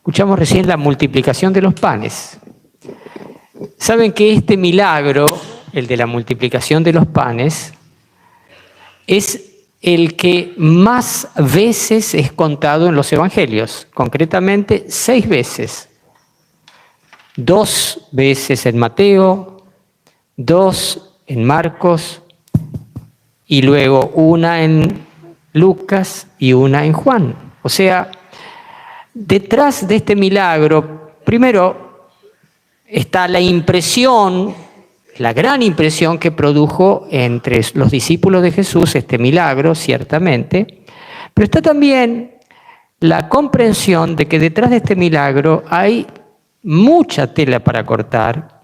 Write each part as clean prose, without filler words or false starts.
Escuchamos recién la multiplicación de los panes. Saben que este milagro, el de la multiplicación de los panes, es el que más veces es contado en los evangelios, concretamente 6 veces. 2 veces en Mateo, 2 en Marcos y luego una en Lucas y una en Juan. O sea, detrás de este milagro, primero está la impresión, la gran impresión que produjo entre los discípulos de Jesús este milagro, ciertamente, pero está también la comprensión de que detrás de este milagro hay mucha tela para cortar,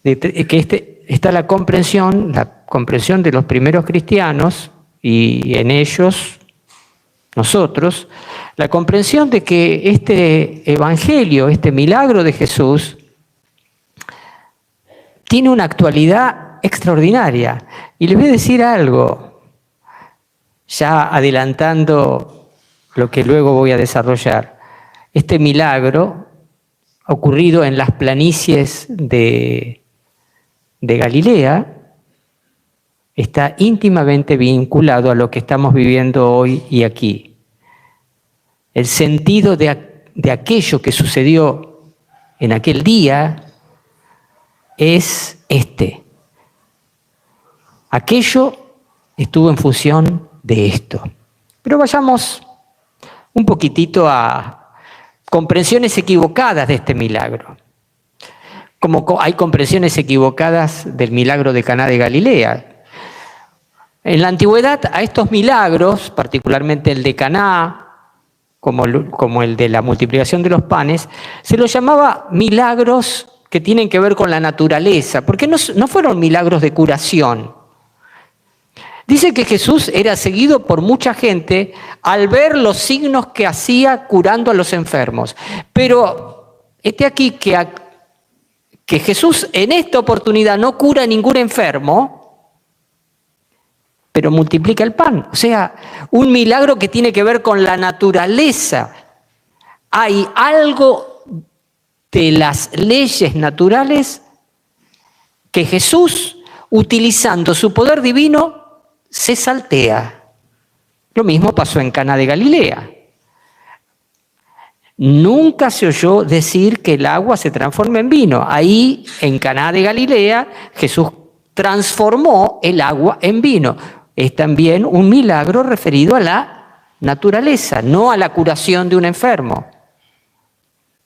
está la comprensión de los primeros cristianos y en ellos nosotros, la comprensión de que este evangelio, este milagro de Jesús, tiene una actualidad extraordinaria. Y les voy a decir algo, ya adelantando lo que luego voy a desarrollar. Este milagro ocurrido en las planicies de Galilea está íntimamente vinculado a lo que estamos viviendo hoy y aquí. El sentido de aquello que sucedió en aquel día es este. Aquello estuvo en función de esto. Pero vayamos un poquitito a comprensiones equivocadas de este milagro. Como hay comprensiones equivocadas del milagro de Caná de Galilea. En la antigüedad a estos milagros, particularmente el de Caná, como el de la multiplicación de los panes, se los llamaba milagros que tienen que ver con la naturaleza, porque no fueron milagros de curación. Dice que Jesús era seguido por mucha gente al ver los signos que hacía curando a los enfermos. Pero este aquí que Jesús en esta oportunidad no cura a ningún enfermo, pero multiplica el pan. O sea, un milagro que tiene que ver con la naturaleza. Hay algo de las leyes naturales que Jesús, utilizando su poder divino, se saltea. Lo mismo pasó en Caná de Galilea. Nunca se oyó decir que el agua se transforma en vino. Ahí, en Caná de Galilea, Jesús transformó el agua en vino. Es también un milagro referido a la naturaleza, no a la curación de un enfermo.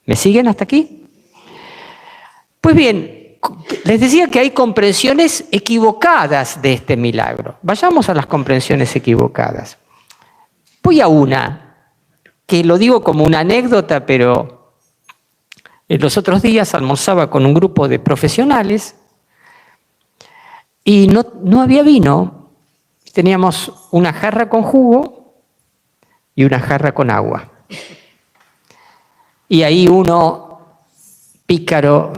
¿Me siguen hasta aquí? Pues bien, les decía que hay comprensiones equivocadas de este milagro. Vayamos a las comprensiones equivocadas. Voy a una, que lo digo como una anécdota, pero los otros días almorzaba con un grupo de profesionales y no había vino. Teníamos una jarra con jugo y una jarra con agua. Y ahí uno, pícaro,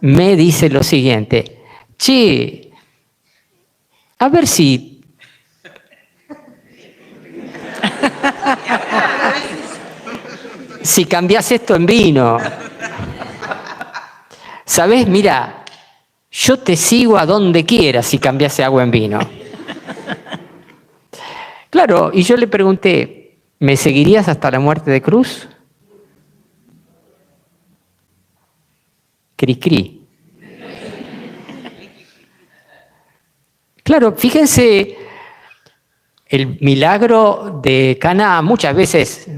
me dice lo siguiente: che, a ver si... si cambiás esto en vino. ¿Sabés? Mira, yo te sigo a donde quieras si cambiase agua en vino. Claro, y yo le pregunté, ¿me seguirías hasta la muerte de cruz? Cri, cri. Claro, fíjense, el milagro de Caná muchas veces,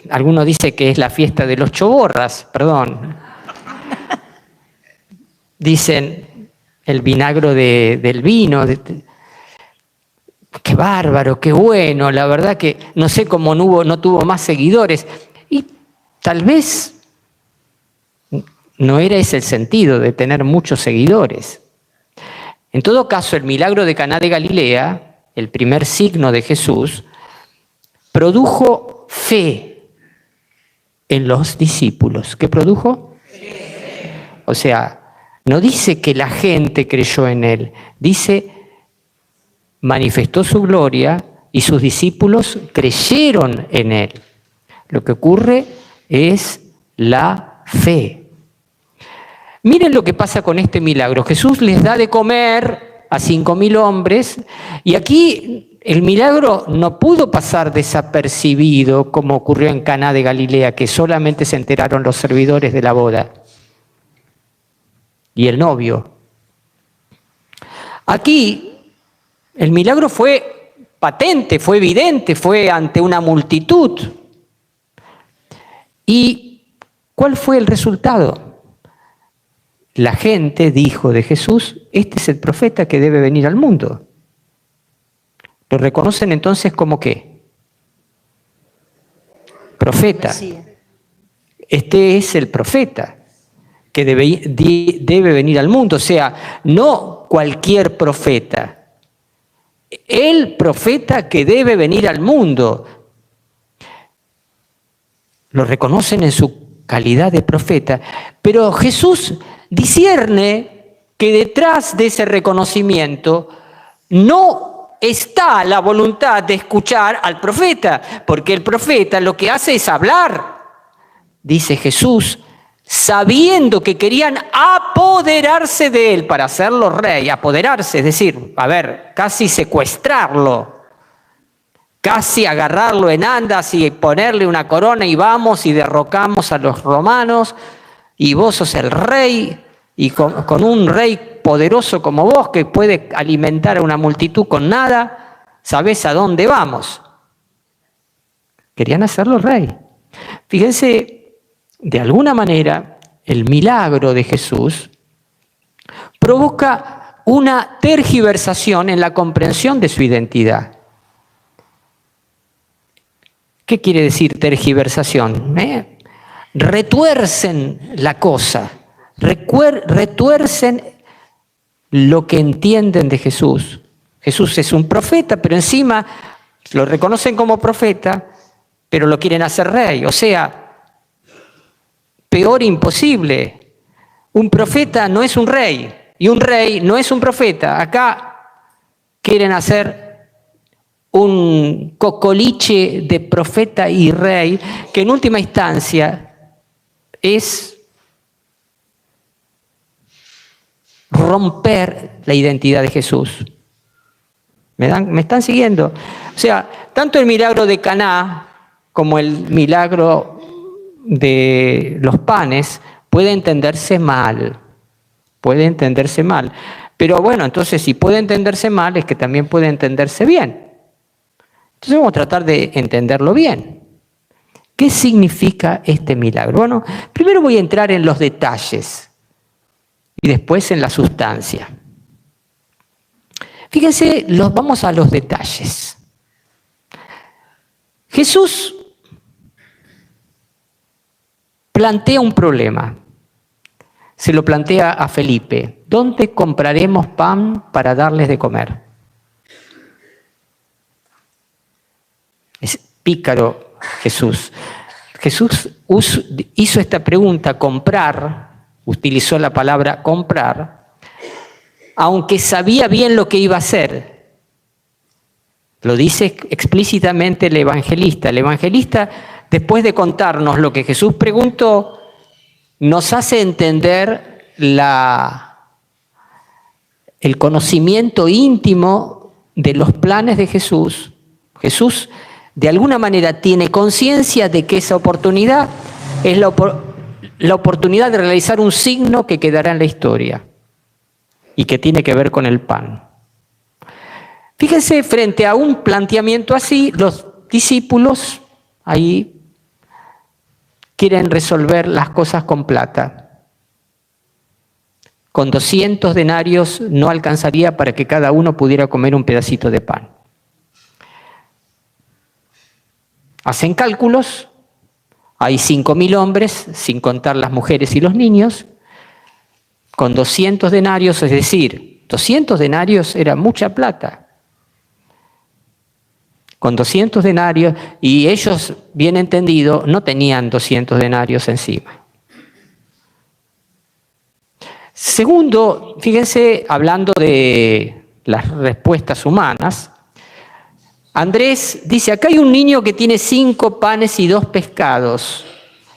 algunos dicen que es la fiesta de los choborras, perdón. Dicen el vinagro del vino. Qué bárbaro, qué bueno. La verdad que no sé cómo no tuvo más seguidores. Y tal vez no era ese el sentido de tener muchos seguidores. En todo caso, el milagro de Caná de Galilea, el primer signo de Jesús, produjo fe en los discípulos. ¿Qué produjo? Fe. O sea, no dice que la gente creyó en él, dice manifestó su gloria y sus discípulos creyeron en él. Lo que ocurre es la fe. Miren lo que pasa con este milagro. Jesús les da de comer a 5.000 hombres y aquí el milagro no pudo pasar desapercibido como ocurrió en Caná de Galilea, que solamente se enteraron los servidores de la boda y el novio. Aquí el milagro fue patente, fue evidente, fue ante una multitud. ¿Y cuál fue el resultado? La gente dijo de Jesús, este es el profeta que debe venir al mundo. ¿Lo reconocen entonces como qué? Profeta. Este es el profeta que debe venir al mundo. O sea, no cualquier profeta. El profeta que debe venir al mundo. Lo reconocen en su calidad de profeta. Pero Jesús discierne que detrás de ese reconocimiento no está la voluntad de escuchar al profeta, porque el profeta lo que hace es hablar, dice Jesús, sabiendo que querían apoderarse de él para hacerlo rey, apoderarse, es decir, casi secuestrarlo, casi agarrarlo en andas y ponerle una corona y vamos y derrocamos a los romanos y vos sos el rey y con un rey poderoso como vos que puede alimentar a una multitud con nada, sabés a dónde vamos. Querían hacerlo rey. Fíjense, de alguna manera, el milagro de Jesús provoca una tergiversación en la comprensión de su identidad. ¿Qué quiere decir tergiversación? Retuercen la cosa, retuercen lo que entienden de Jesús. Jesús es un profeta, pero encima lo reconocen como profeta, pero lo quieren hacer rey. O sea, peor imposible. Un profeta no es un rey y un rey no es un profeta. Acá quieren hacer un cocoliche de profeta y rey que en última instancia es romper la identidad de Jesús. ¿Me están siguiendo? O sea, tanto el milagro de Caná como el milagro de los panes puede entenderse mal. Puede entenderse mal. Pero bueno, entonces si puede entenderse mal es que también puede entenderse bien. Entonces vamos a tratar de entenderlo bien. ¿Qué significa este milagro? Bueno, primero voy a entrar en los detalles y después en la sustancia. Fíjense, vamos a los detalles. Jesús plantea un problema. Se lo plantea a Felipe. ¿Dónde compraremos pan para darles de comer? Es pícaro Jesús. Jesús hizo esta pregunta, comprar, utilizó la palabra comprar, aunque sabía bien lo que iba a hacer. Lo dice explícitamente el evangelista. El evangelista, después de contarnos lo que Jesús preguntó, nos hace entender el conocimiento íntimo de los planes de Jesús. Jesús, de alguna manera, tiene conciencia de que esa oportunidad es la oportunidad de realizar un signo que quedará en la historia y que tiene que ver con el pan. Fíjense, frente a un planteamiento así, los discípulos ahí quieren resolver las cosas con plata. Con 200 denarios no alcanzaría para que cada uno pudiera comer un pedacito de pan. Hacen cálculos, hay 5.000 hombres, sin contar las mujeres y los niños, con 200 denarios, es decir, 200 denarios era mucha plata. Con 200 denarios, y ellos, bien entendido, no tenían 200 denarios encima. Segundo, fíjense, hablando de las respuestas humanas, Andrés dice, acá hay un niño que tiene 5 panes y 2 pescados.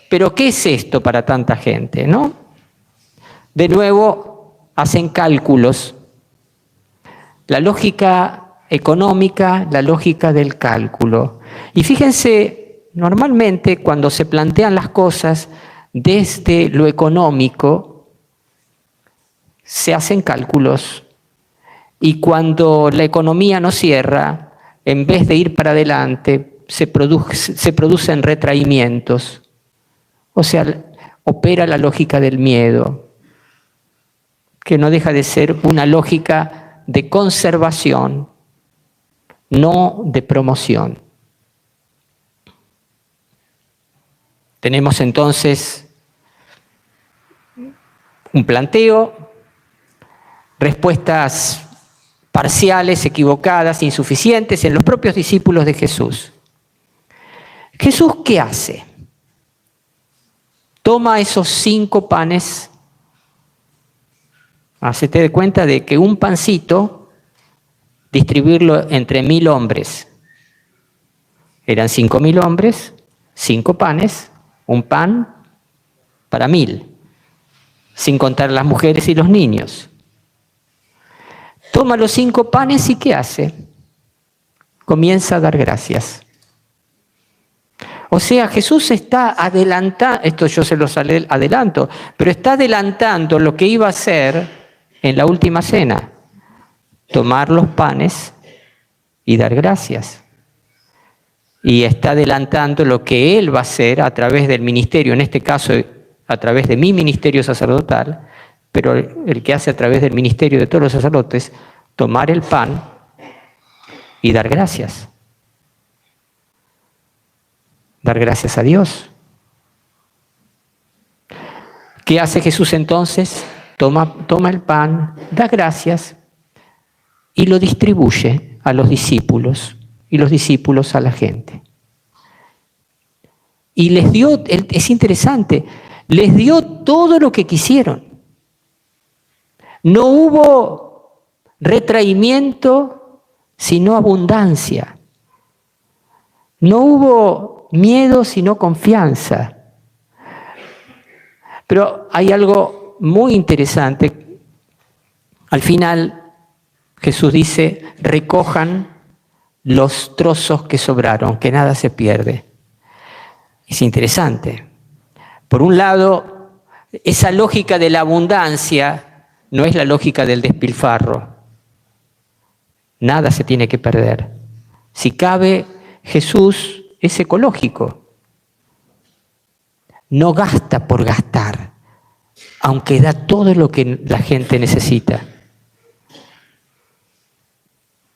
Pero ¿qué es esto para tanta gente, no? De nuevo, hacen cálculos. La lógica económica, la lógica del cálculo. Y fíjense, normalmente cuando se plantean las cosas desde lo económico, se hacen cálculos. Y cuando la economía no cierra, en vez de ir para adelante, se producen retraimientos. O sea, opera la lógica del miedo, que no deja de ser una lógica de conservación, no de promoción. Tenemos entonces un planteo, respuestas parciales, equivocadas, insuficientes en los propios discípulos de Jesús. ¿Jesús qué hace? Toma esos 5 panes, hacete de cuenta de que un pancito, distribuirlo entre 1000 hombres. Eran 5000 hombres, 5 panes, un pan para 1000, sin contar las mujeres y los niños. Toma los 5 panes y ¿qué hace? Comienza a dar gracias. O sea, Jesús está adelantando, esto yo se los adelanto, pero está adelantando lo que iba a hacer en la última cena. Tomar los panes y dar gracias. Y está adelantando lo que Él va a hacer a través del ministerio, en este caso a través de mi ministerio sacerdotal, pero el que hace a través del ministerio de todos los sacerdotes, tomar el pan y dar gracias. Dar gracias a Dios. ¿Qué hace Jesús entonces? Toma el pan, da gracias y lo distribuye a los discípulos y los discípulos a la gente. Y les dio, es interesante, les dio todo lo que quisieron. No hubo retraimiento, sino abundancia. No hubo miedo, sino confianza. Pero hay algo muy interesante. Al final, Jesús dice, recojan los trozos que sobraron, que nada se pierde. Es interesante. Por un lado, esa lógica de la abundancia no es la lógica del despilfarro. Nada se tiene que perder. Si cabe, Jesús es ecológico. No gasta por gastar, aunque da todo lo que la gente necesita.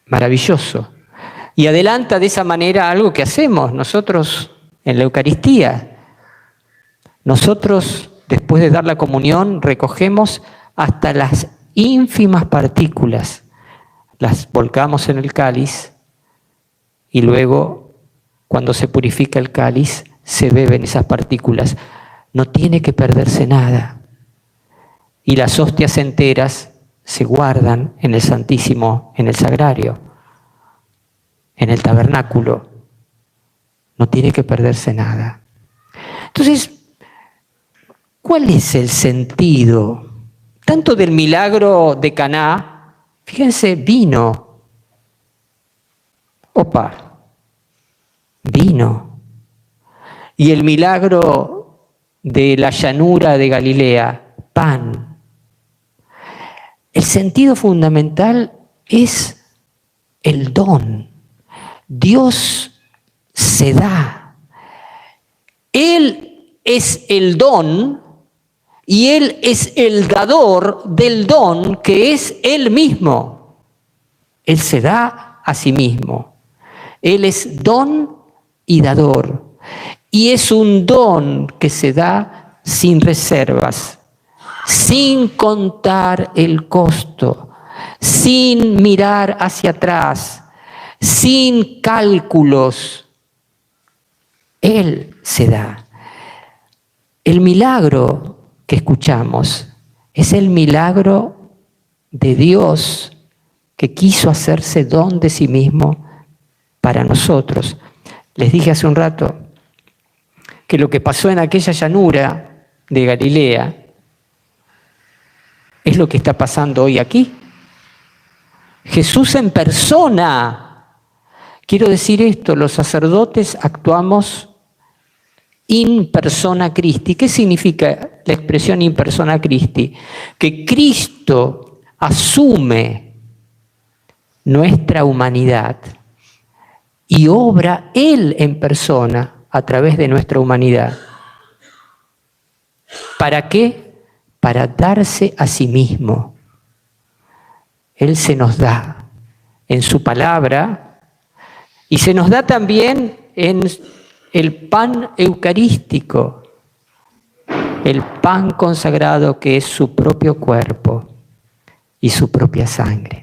Maravilloso. Y adelanta de esa manera algo que hacemos nosotros en la Eucaristía. Nosotros, después de dar la comunión, recogemos hasta las ínfimas partículas, las volcamos en el cáliz y luego, cuando se purifica el cáliz, se beben esas partículas. No tiene que perderse nada. Y las hostias enteras se guardan en el Santísimo, en el Sagrario, en el tabernáculo. No tiene que perderse nada. Entonces, ¿cuál es el sentido tanto del milagro de Caná? Fíjense, vino. Vino. Y el milagro de la llanura de Galilea, pan. El sentido fundamental es el don. Dios se da. Él es el don y Él es el dador del don que es Él mismo. Él se da a sí mismo. Él es don y dador. Y es un don que se da sin reservas, sin contar el costo, sin mirar hacia atrás, sin cálculos. Él se da. El milagro que escuchamos es el milagro de Dios que quiso hacerse don de sí mismo para nosotros. Les dije hace un rato que lo que pasó en aquella llanura de Galilea es lo que está pasando hoy aquí. Jesús en persona. Quiero decir esto, los sacerdotes actuamos in persona Christi. ¿Qué significa la expresión in persona Christi? Que Cristo asume nuestra humanidad y obra Él en persona a través de nuestra humanidad. ¿Para qué? Para darse a sí mismo. Él se nos da en su palabra y se nos da también en el pan eucarístico, el pan consagrado que es su propio cuerpo y su propia sangre.